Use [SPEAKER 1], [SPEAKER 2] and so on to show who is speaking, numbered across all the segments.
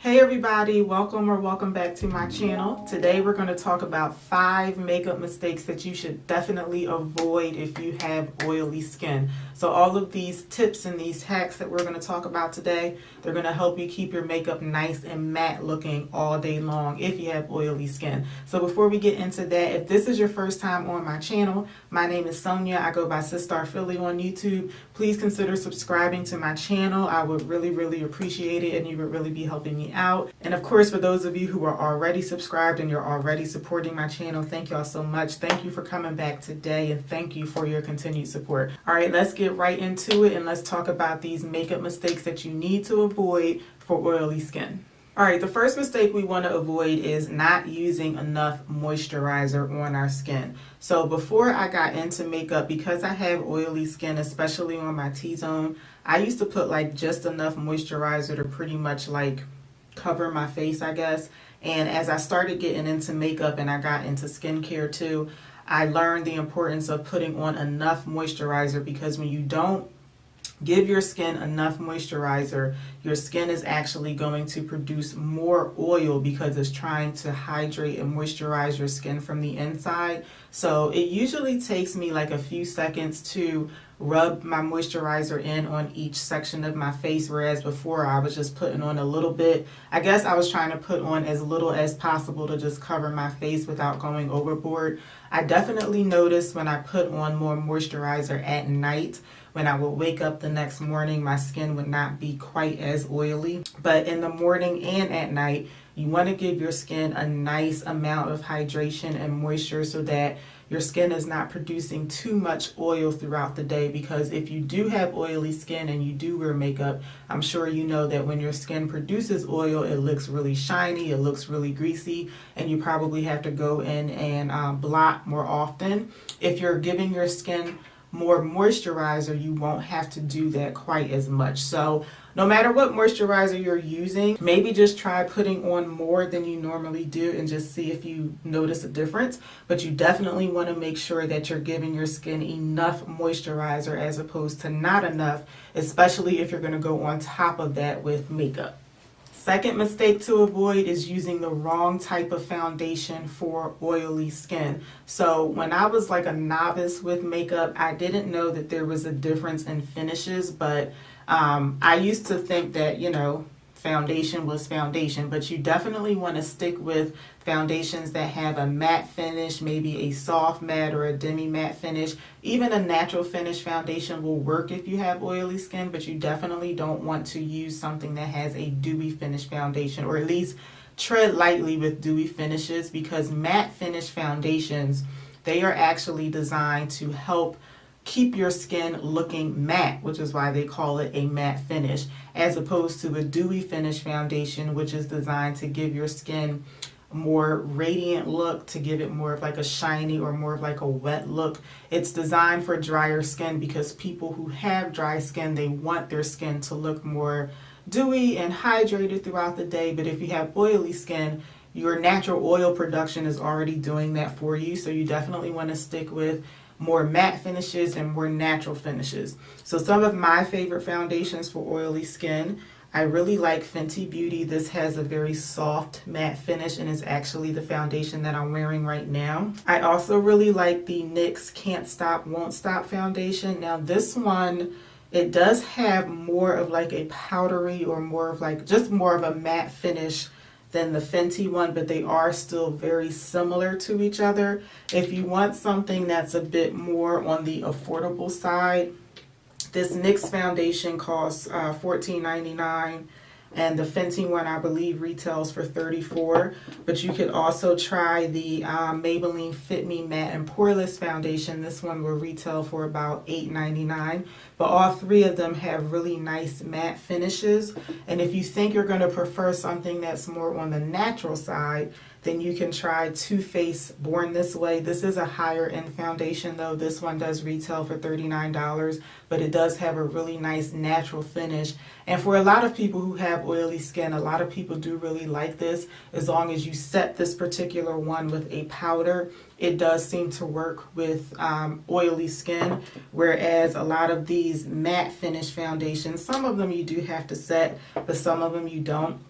[SPEAKER 1] Hey everybody, welcome back to my channel. Today we're going to talk about 5 makeup mistakes that you should definitely avoid if you have oily skin. So all of these tips and these hacks that we're going to talk about today, they're going to help you keep your makeup nice and matte looking all day long if you have oily skin. So before we get into that, if this is your first time on my channel, my name is Sonia. I go by Sistar Philly on YouTube. Please consider subscribing to my channel. I would really appreciate it, and you would really be helping me out. And of course, for those of you who are already subscribed and you're already supporting my channel, thank y'all so much. Thank you for coming back today, and thank you for your continued support. All right, let's get right into it and let's talk about these makeup mistakes that you need to avoid for oily skin. All right, the first mistake we want to avoid is not using enough moisturizer on our skin. So before I got into makeup, because I have oily skin, especially on my T-zone, I used to put like just enough moisturizer to pretty much like cover my face, I guess. And as I started getting into makeup and I got into skincare too, I learned the importance of putting on enough moisturizer, because when you don't give your skin enough moisturizer, your skin is actually going to produce more oil because it's trying to hydrate and moisturize your skin from the inside. So it usually takes me like a few seconds to rub my moisturizer in on each section of my face, whereas before I was just putting on a little bit. I guess I was trying to put on as little as possible to just cover my face without going overboard. I definitely noticed when I put on more moisturizer at night, when I would wake up the next morning, my skin would not be quite as oily. But in the morning and at night, you want to give your skin a nice amount of hydration and moisture so that your skin is not producing too much oil throughout the day. Because if you do have oily skin and you do wear makeup, I'm sure you know that when your skin produces oil, it looks really shiny, it looks really greasy, and you probably have to go in and blot more often. If you're giving your skin more moisturizer, you won't have to do that quite as much. So no matter what moisturizer you're using, maybe just try putting on more than you normally do and just see if you notice a difference. But you definitely want to make sure that you're giving your skin enough moisturizer as opposed to not enough, especially if you're going to go on top of that with makeup. Second mistake to avoid is using the wrong type of foundation for oily skin. So when I was like a novice with makeup, I didn't know that there was a difference in finishes, but I used to think that, foundation was foundation, but you definitely want to stick with foundations that have a matte finish, maybe a soft matte or a demi matte finish. Even a natural finish foundation will work if you have oily skin, but you definitely don't want to use something that has a dewy finish foundation, or at least tread lightly with dewy finishes, because matte finish foundations, they are actually designed to help keep your skin looking matte, which is why they call it a matte finish, as opposed to a dewy finish foundation, which is designed to give your skin a more radiant look, to give it more of like a shiny or more of like a wet look. It's designed for drier skin, because people who have dry skin, they want their skin to look more dewy and hydrated throughout the day. But if you have oily skin, your natural oil production is already doing that for you. So you definitely want to stick with more matte finishes and more natural finishes. So some of my favorite foundations for oily skin, I really like Fenty Beauty. This has a very soft matte finish and is actually the foundation that I'm wearing right now. I also really like the NYX Can't Stop Won't Stop foundation. Now this one, it does have more of like a powdery or more of like just more of a matte finish than the Fenty one, but they are still very similar to each other. If you want something that's a bit more on the affordable side, this NYX foundation costs $14.99, and the Fenty one I believe retails for $34. But you could also try the Maybelline Fit Me Matte and Poreless foundation. This one will retail for about $8.99. But all three of them have really nice matte finishes. And if you think you're going to prefer something that's more on the natural side, then you can try Too Faced Born This Way. This is a higher end foundation though. This one does retail for $39, but it does have a really nice natural finish. And for a lot of people who have oily skin, a lot of people do really like this. As long as you set this particular one with a powder, it does seem to work with oily skin. Whereas a lot of these matte finish foundations, some of them you do have to set, but some of them you don't.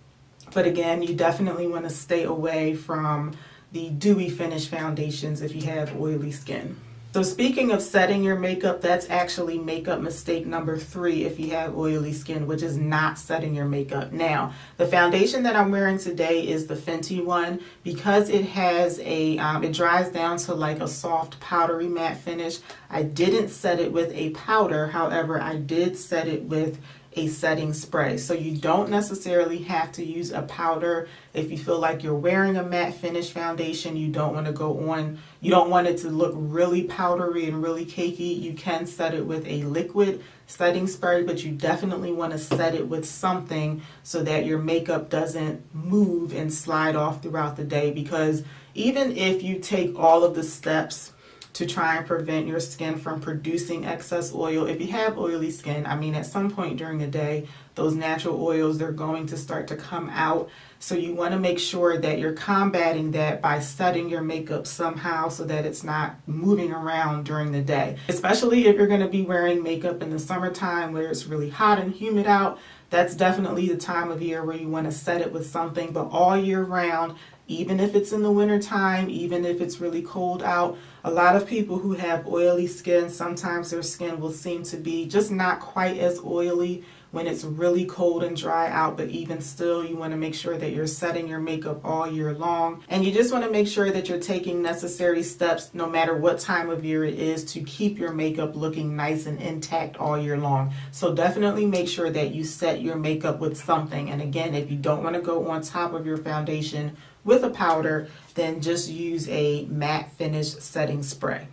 [SPEAKER 1] But again, you definitely want to stay away from the dewy finish foundations if you have oily skin. So speaking of setting your makeup, that's actually makeup mistake number 3 if you have oily skin, which is not setting your makeup. Now, the foundation that I'm wearing today is the Fenty one. Because it has it dries down to like a soft powdery matte finish. I didn't set it with a powder. However, I did set it with a setting spray. So you don't necessarily have to use a powder. If you feel like you're wearing a matte finish foundation, you don't want it to look really powdery and really cakey, you can set it with a liquid setting spray, but you definitely want to set it with something so that your makeup doesn't move and slide off throughout the day. Because even if you take all of the steps to try and prevent your skin from producing excess oil. If you have oily skin, I mean, at some point during the day, those natural oils, they're going to start to come out. So you want to make sure that you're combating that by setting your makeup somehow so that it's not moving around during the day. Especially if you're going to be wearing makeup in the summertime where it's really hot and humid out. That's definitely the time of year where you want to set it with something. But all year round, even if it's in the winter time, even if it's really cold out, a lot of people who have oily skin, sometimes their skin will seem to be just not quite as oily when it's really cold and dry out. But even still, you want to make sure that you're setting your makeup all year long. And you just want to make sure that you're taking necessary steps no matter what time of year it is to keep your makeup looking nice and intact all year long. So definitely make sure that you set your makeup with something. And again, if you don't want to go on top of your foundation with a powder, then just use a matte finish setting spray.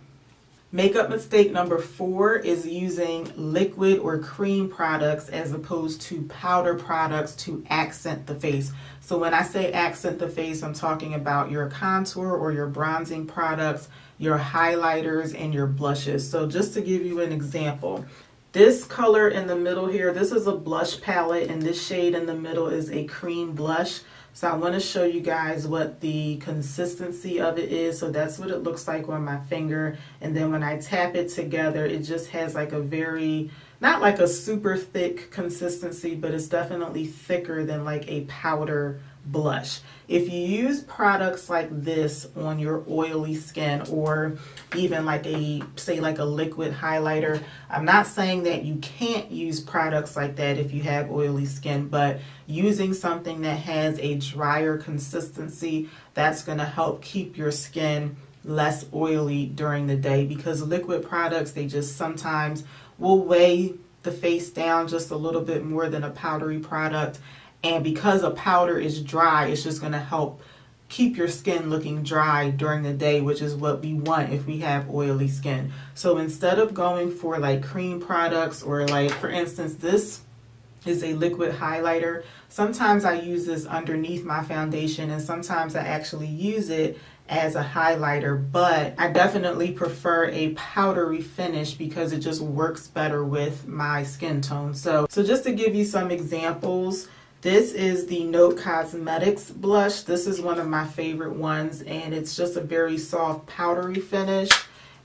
[SPEAKER 1] Makeup mistake number 4 is using liquid or cream products as opposed to powder products to accent the face. So when I say accent the face, I'm talking about your contour or your bronzing products, your highlighters, and your blushes. So just to give you an example, this color in the middle here, this is a blush palette, and this shade in the middle is a cream blush. So I want to show you guys what the consistency of it is. So that's what it looks like on my finger. And then when I tap it together, it just has like a very, not like a super thick consistency, but it's definitely thicker than like a powder blush. If you use products like this on your oily skin, or even like say like a liquid highlighter, I'm not saying that you can't use products like that if you have oily skin, but using something that has a drier consistency, that's going to help keep your skin less oily during the day. Because liquid products, they just sometimes will weigh the face down just a little bit more than a powdery product. And because a powder is dry, it's just going to help keep your skin looking dry during the day, which is what we want if we have oily skin. So instead of going for like cream products, or like, for instance, this is a liquid highlighter. Sometimes I use this underneath my foundation, and sometimes I actually use it as a highlighter, but I definitely prefer a powdery finish because it just works better with my skin tone. So just to give you some examples, this is the Note Cosmetics blush. This is one of my favorite ones, and it's just a very soft powdery finish.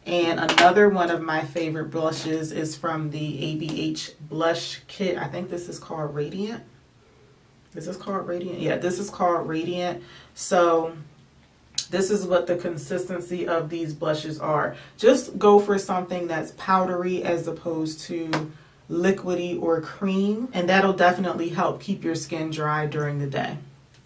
[SPEAKER 1] And another one of my favorite blushes is from the ABH blush kit. I think this is called Radiant. Is this called Radiant? Yeah, this is called Radiant. So this is what the consistency of these blushes are. Just go for something that's powdery as opposed to liquidy or cream, and that'll definitely help keep your skin dry during the day.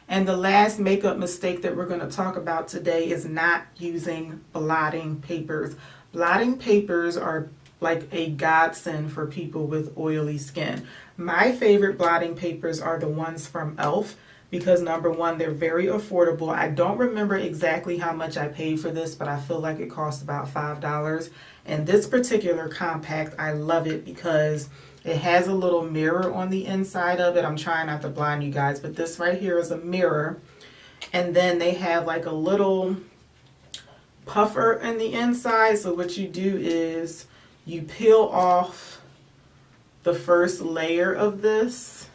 [SPEAKER 1] And the last makeup mistake that we're going to talk about today is not using blotting papers. Blotting papers are like a godsend for people with oily skin. My favorite blotting papers are the ones from e.l.f. because number one, they're very affordable. I don't remember exactly how much I paid for this, but I feel like it cost about $5. And this particular compact, I love it because it has a little mirror on the inside of it. I'm trying not to blind you guys, but this right here is a mirror. And then they have like a little puffer in the inside. So what you do is you peel off the first layer of this,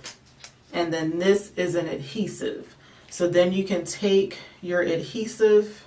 [SPEAKER 1] and then this is an adhesive. So then you can take your adhesive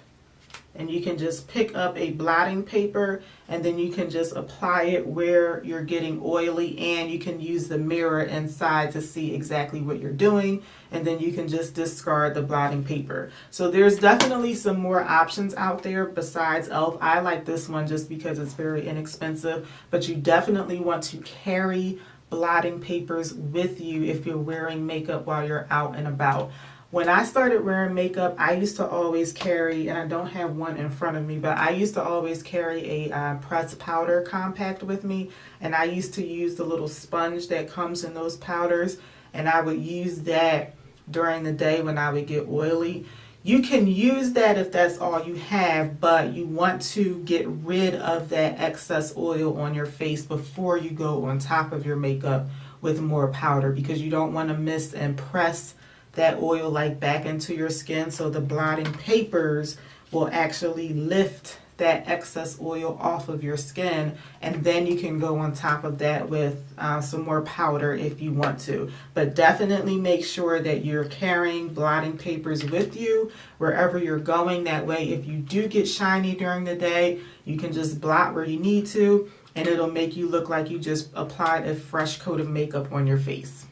[SPEAKER 1] and you can just pick up a blotting paper, and then you can just apply it where you're getting oily, and you can use the mirror inside to see exactly what you're doing, and then you can just discard the blotting paper. So there's definitely some more options out there besides e.l.f. I like this one just because it's very inexpensive, but you definitely want to carry blotting papers with you if you're wearing makeup while you're out and about. When I started wearing makeup, I used to always carry, and I don't have one in front of me, but I used to always carry a pressed powder compact with me, and I used to use the little sponge that comes in those powders, and I would use that during the day when I would get oily. You can use that if that's all you have, but you want to get rid of that excess oil on your face before you go on top of your makeup with more powder, because you don't want to miss and press that oil like back into your skin. So the blotting papers will actually lift that excess oil off of your skin, and then you can go on top of that with some more powder if you want to. But definitely make sure that you're carrying blotting papers with you wherever you're going. That way, if you do get shiny during the day, you can just blot where you need to, and it'll make you look like you just applied a fresh coat of makeup on your face.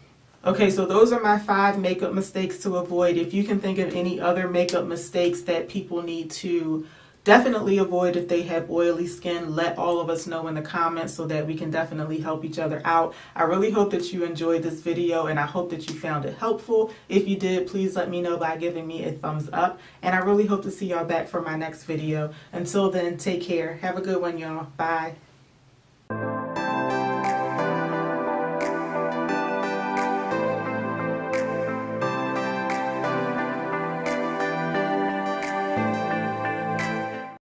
[SPEAKER 1] Okay, so those are my 5 makeup mistakes to avoid. If you can think of any other makeup mistakes that people need to definitely avoid if they have oily skin, let all of us know in the comments so that we can definitely help each other out. I really hope that you enjoyed this video, and I hope that you found it helpful. If you did, please let me know by giving me a thumbs up, and I really hope to see y'all back for my next video. Until then, take care. Have a good one, y'all. Bye.